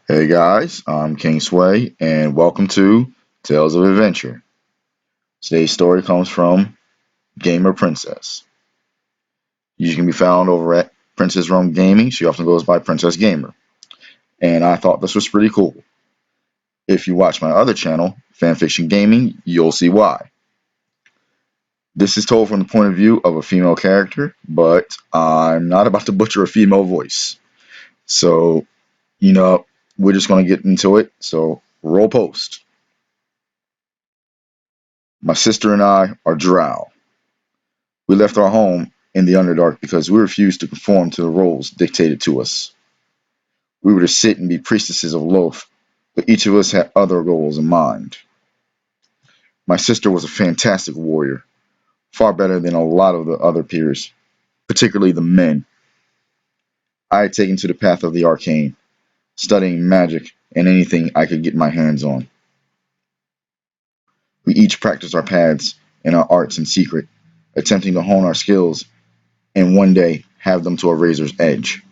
Hey guys, I'm King Sway, and welcome to Tales of Adventure. Today's story comes from Gamer Princess. You can be found over at Princess Rome Gaming. She often goes by Princess Gamer, and I thought this was pretty cool. If you watch my other channel, Fanfiction Gaming, you'll see why. This is told from the point of view of a female character, but I'm not about to butcher a female voice. So, you know, we're just going to get into it. So, roll post. My sister and I are Drow. We left our home in the Underdark because we refused to conform to the roles dictated to us. We were to sit and be priestesses of Loth, but each of us had other goals in mind. My sister was a fantastic warrior, far better than a lot of the other peers, particularly the men. I had taken to the path of the arcane, studying magic and anything I could get my hands on. We each practiced our paths and our arts in secret, attempting to hone our skills and one day have them to a razor's edge.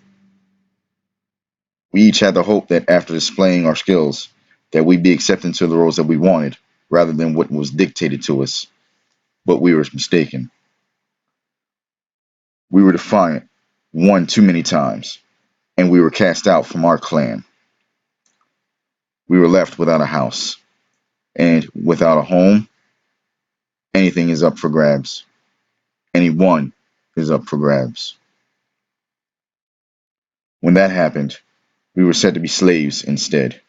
We each had the hope that after displaying our skills, that we'd be accepted into the roles that we wanted, rather than what was dictated to us. But we were mistaken. We were defiant, one too many times, and we were cast out from our clan. We were left without a house, and without a home, anything is up for grabs. Anyone is up for grabs. When that happened, we were said to be slaves instead,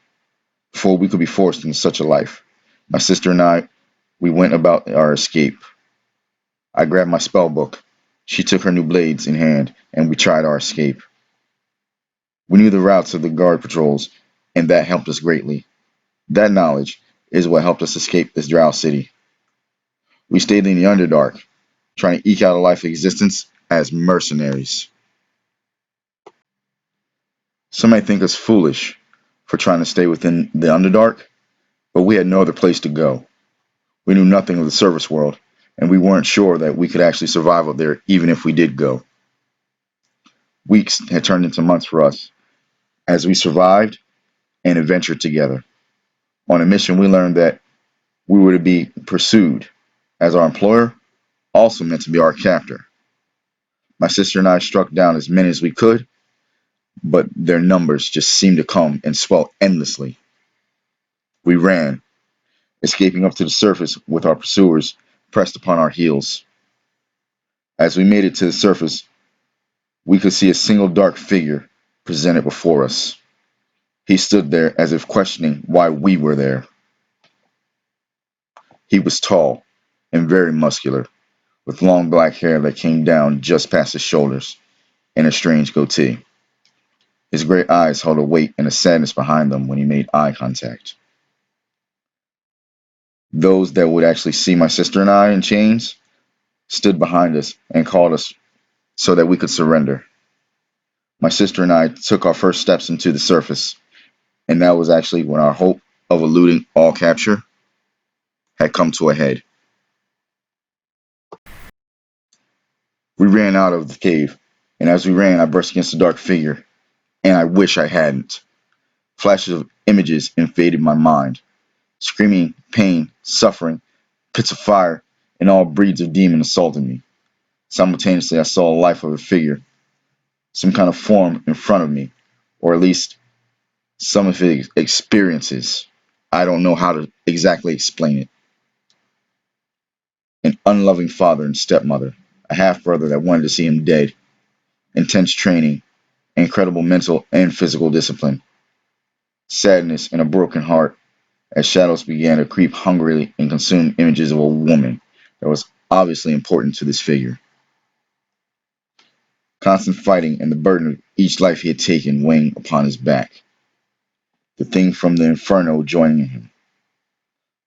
before we could be forced into such a life. My sister and I, we went about our escape. I grabbed my spell book. She took her new blades in hand, and we tried our escape. We knew the routes of the guard patrols, and that helped us greatly. That knowledge is what helped us escape this Drow city. We stayed in the Underdark, trying to eke out a life existence as mercenaries. Some may think us foolish for trying to stay within the Underdark, but we had no other place to go. We knew nothing of the service world, and we weren't sure that we could actually survive up there even if we did go. Weeks had turned into months for us as we survived and adventured together. On a mission, we learned that we were to be pursued, as our employer also meant to be our captor. My sister and I struck down as many as we could, but their numbers just seemed to come and swell endlessly. We ran, escaping up to the surface with our pursuers pressed upon our heels. As we made it to the surface, we could see a single dark figure presented before us. He stood there as if questioning why we were there. He was tall and very muscular, with long black hair that came down just past his shoulders, and a strange goatee. His great eyes held a weight and a sadness behind them when he made eye contact. Those that would actually see my sister and I in chains stood behind us and called us so that we could surrender. My sister and I took our first steps into the surface, and that was actually when our hope of eluding all capture had come to a head. We ran out of the cave, and as we ran, I brushed against a dark figure, and I wish I hadn't. Flashes of images invaded my mind. Screaming, pain, suffering, pits of fire, and all breeds of demon assaulted me. Simultaneously, I saw a life of a figure, some kind of form in front of me, or at least some of his experiences. I don't know how to exactly explain it. An unloving father and stepmother, a half brother that wanted to see him dead, intense training, incredible mental and physical discipline, sadness, and a broken heart as shadows began to creep hungrily and consume images of a woman that was obviously important to this figure. Constant fighting and the burden of each life he had taken weighing upon his back. The thing from the inferno joining him.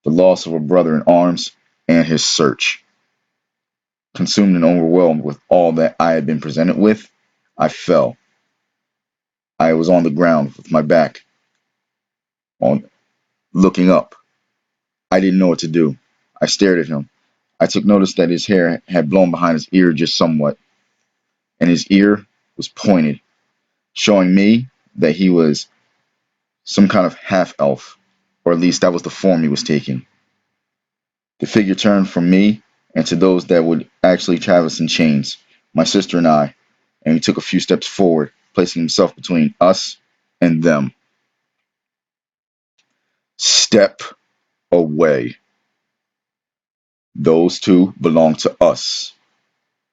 The loss of a brother in arms and his search. Consumed and overwhelmed with all that I had been presented with, I fell. I was on the ground with my back on, looking up. I didn't know what to do. I stared at him. I took notice that his hair had blown behind his ear just somewhat, and his ear was pointed, showing me that he was some kind of half-elf, or at least that was the form he was taking. The figure turned from me and to those that would actually have us in chains, my sister and I, and he took a few steps forward, placing himself between us and them. Step away. Those two belong to us,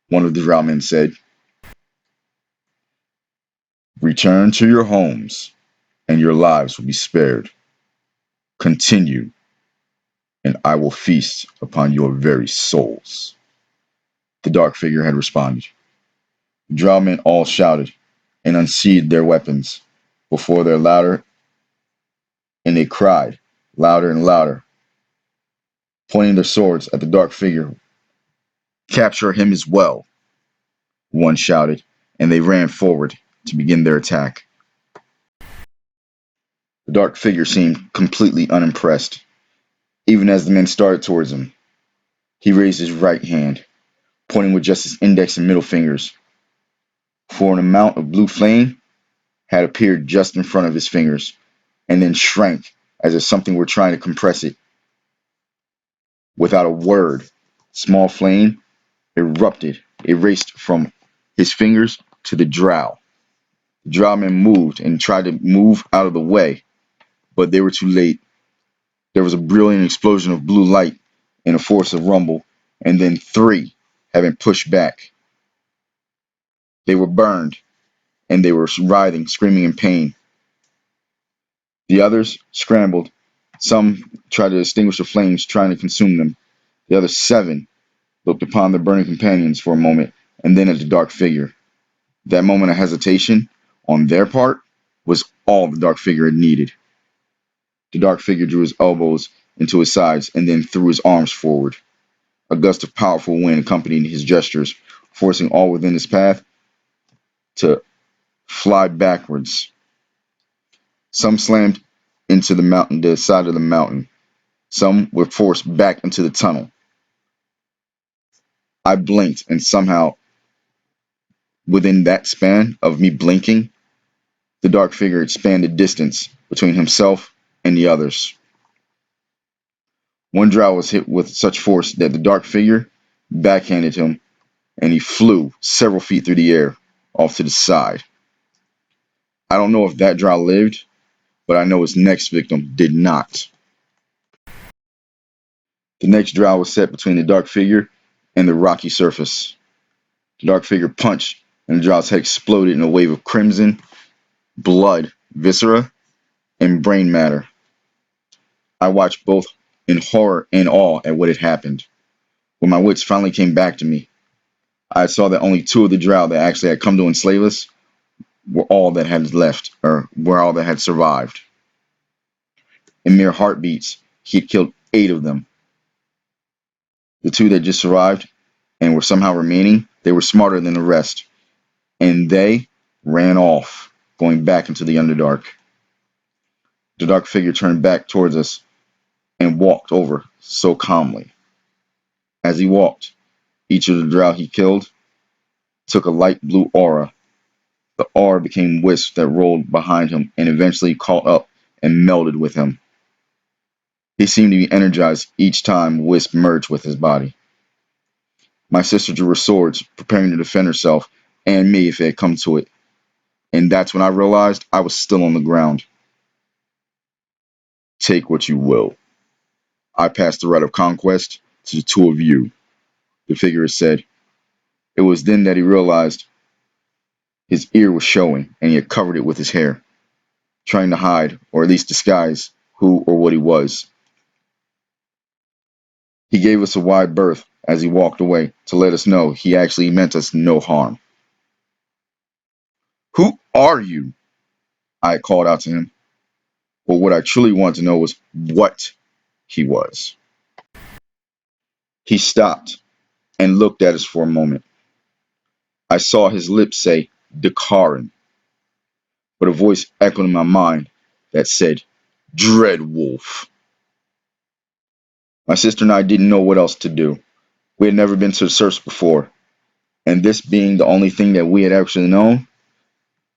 one of the Drow men said. Return to your homes, and your lives will be spared. Continue, and I will feast upon your very souls. The dark figure had responded. The Drow men all shouted and unsheathed their weapons before their louder, and they cried louder and louder, pointing their swords at the dark figure. Capture him as well, one shouted, and they ran forward to begin their attack. The dark figure seemed completely unimpressed, even as the men started towards him. He raised his right hand, pointing with just his index and middle fingers, for an amount of blue flame had appeared just in front of his fingers, and then shrank as if something were trying to compress it. Without a word, small flame erupted. It raced from his fingers to the Drow. The Drow men moved and tried to move out of the way, but they were too late. There was a brilliant explosion of blue light and a force of rumble, and then three having pushed back. They were burned, and they were writhing, screaming in pain. The others scrambled. Some tried to extinguish the flames, trying to consume them. The other seven looked upon their burning companions for a moment, and then at the dark figure. That moment of hesitation on their part was all the dark figure had needed. The dark figure drew his elbows into his sides and then threw his arms forward. A gust of powerful wind accompanied his gestures, forcing all within his path to fly backwards. Some slammed into the side of the mountain. Some were forced back into the tunnel. I blinked, and somehow, within that span of me blinking, the dark figure expanded distance between himself and the others. One Drow was hit with such force that the dark figure backhanded him, and he flew several feet through the air, off to the side. I don't know if that Drow lived, but I know his next victim did not. The next Drow was set between the dark figure and the rocky surface. The dark figure punched, and the Drow's head exploded in a wave of crimson, blood, viscera, and brain matter. I watched both in horror and awe at what had happened. When my wits finally came back to me, I saw that only two of the Drow that actually had come to enslave us were all that had left, or were all that had survived. In mere heartbeats, he had killed 8 of them. The 2 that just survived and were somehow remaining, they were smarter than the rest, and they ran off, going back into the Underdark. The dark figure turned back towards us and walked over so calmly. As he walked, each of the Drow he killed took a light blue aura. The aura became wisps that rolled behind him and eventually caught up and melded with him. He seemed to be energized each time wisp merged with his body. My sister drew her swords, preparing to defend herself and me if it had come to it, and that's when I realized I was still on the ground. Take what you will. I passed the right of conquest to the 2 of you, the figure said. It was then that he realized his ear was showing, and he had covered it with his hair, trying to hide, or at least disguise, who or what he was. He gave us a wide berth as he walked away to let us know he actually meant us no harm. Who are you? I called out to him. But what I truly wanted to know was what he was. He stopped and looked at us for a moment. I saw his lips say, Dakaran, but a voice echoed in my mind that said, Dreadwolf. My sister and I didn't know what else to do. We had never been to the surface before, and this being the only thing that we had actually known,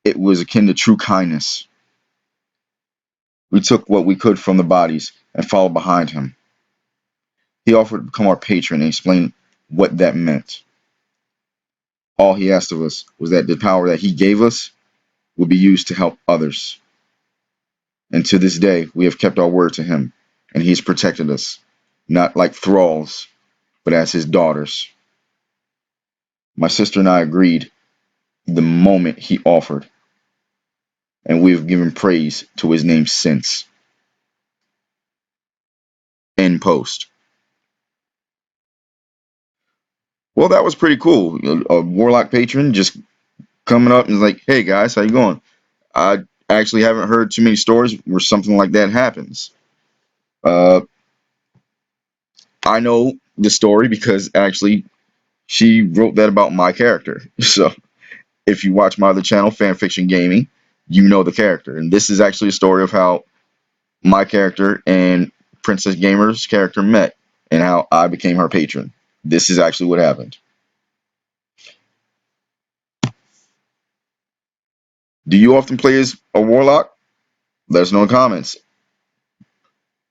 it was akin to true kindness. We took what we could from the bodies and followed behind him. He offered to become our patron and explain what that meant. All he asked of us was that the power that he gave us would be used to help others. And to this day, we have kept our word to him, and he has protected us, not like thralls, but as his daughters. My sister and I agreed the moment he offered, and we have given praise to his name since. End post. Well, that was pretty cool. A warlock patron just coming up and like, "Hey guys, how you going?" I actually haven't heard too many stories where something like that happens. Uh, I know the story because actually she wrote that about my character. So if you watch my other channel, Fanfiction Gaming, you know the character. And this is actually a story of how my character and Princess Gamer's character met and how I became her patron. This is actually what happened. Do you often play as a warlock? Let us know in the comments.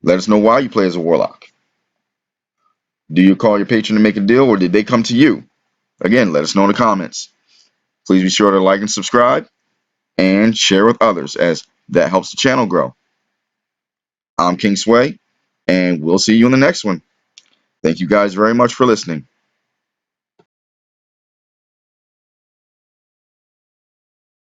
Let us know why you play as a warlock. Do you call your patron to make a deal, or did they come to you? Again, let us know in the comments. Please be sure to like and subscribe and share with others, as that helps the channel grow. I'm King Sway, and we'll see you in the next one. Thank you guys very much for listening.